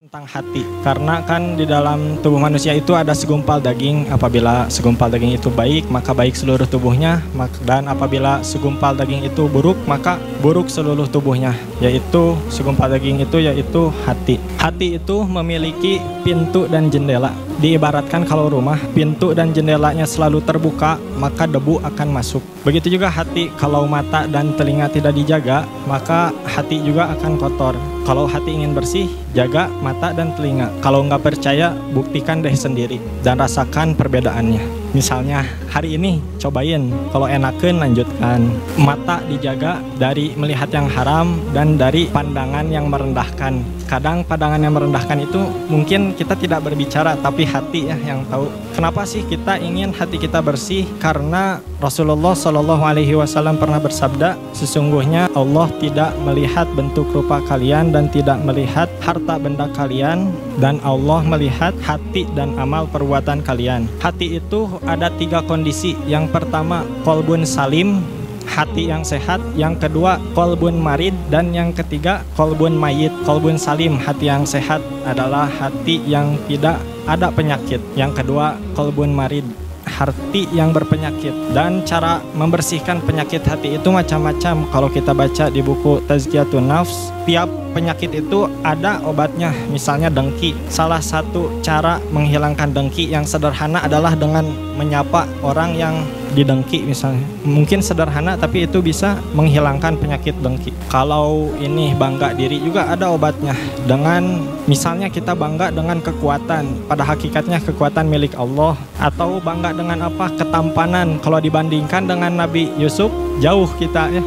Tentang hati, karena kan di dalam tubuh manusia itu ada segumpal daging. Apabila segumpal daging itu baik, maka baik seluruh tubuhnya, dan apabila segumpal daging itu buruk, maka buruk seluruh tubuhnya, yaitu segumpal daging itu yaitu hati. Hati itu memiliki pintu dan jendela. Diibaratkan kalau rumah, pintu dan jendelanya selalu terbuka, maka debu akan masuk. Begitu juga hati, kalau mata dan telinga tidak dijaga, maka hati juga akan kotor. Kalau hati ingin bersih, jaga mata dan telinga. Kalau nggak percaya, buktikan deh sendiri dan rasakan perbedaannya. Misalnya hari ini cobain, kalau enakan lanjutkan. Mata dijaga dari melihat yang haram dan dari pandangan yang merendahkan. Kadang pandangan yang merendahkan itu mungkin kita tidak berbicara, tapi hati ya yang tahu. Kenapa sih kita ingin hati kita bersih? Karena Rasulullah SAW pernah bersabda, sesungguhnya Allah tidak melihat bentuk rupa kalian dan tidak melihat harta benda kalian, dan Allah melihat hati dan amal perbuatan kalian. Hati itu ada 3 kondisi. Yang pertama, qalbun salim, hati yang sehat. Yang kedua, qalbun marid, dan yang ketiga, qalbun mayit. Qalbun salim, hati yang sehat, adalah hati yang tidak ada penyakit. Yang kedua, qalbun marid, hati yang berpenyakit. Dan cara membersihkan penyakit hati itu macam-macam. Kalau kita baca di buku Tazkiyatun Nafs, tiap penyakit itu ada obatnya. Misalnya dengki, salah satu cara menghilangkan dengki yang sederhana adalah dengan menyapa orang yang didengki misalnya. Mungkin sederhana tapi itu bisa menghilangkan penyakit dengki. Kalau ini bangga diri juga ada obatnya. Dengan misalnya kita bangga dengan kekuatan, pada hakikatnya kekuatan milik Allah. Atau bangga dengan apa? Ketampanan. Kalau dibandingkan dengan Nabi Yusuf, jauh kita ya.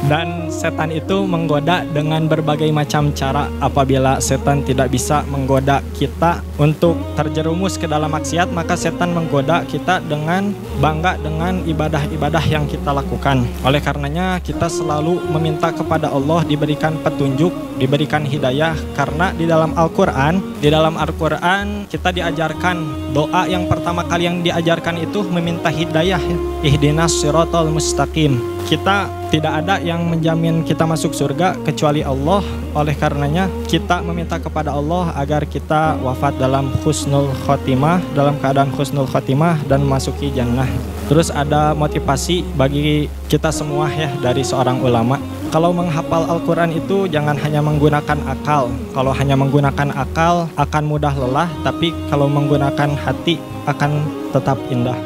Dan setan itu menggoda dengan berbagai macam cara. Apabila setan tidak bisa menggoda kita untuk terjerumus ke dalam maksiat, maka setan menggoda kita dengan bangga dengan ibadah-ibadah yang kita lakukan. Oleh karenanya kita selalu meminta kepada Allah diberikan petunjuk, diberikan hidayah. Karena di dalam Al-Quran kita diajarkan doa yang pertama kali yang diajarkan itu meminta hidayah. Ihdinas siratal mustaqim. Kita tidak ada yang menjamin kita masuk surga kecuali Allah. Oleh karenanya kita meminta kepada Allah agar kita wafat dalam husnul khotimah, dalam keadaan husnul khotimah dan memasuki jannah. Terus ada motivasi bagi kita semua ya dari seorang ulama. Kalau menghafal Al-Quran itu jangan hanya menggunakan akal. Kalau hanya menggunakan akal akan mudah lelah, tapi kalau menggunakan hati akan tetap indah.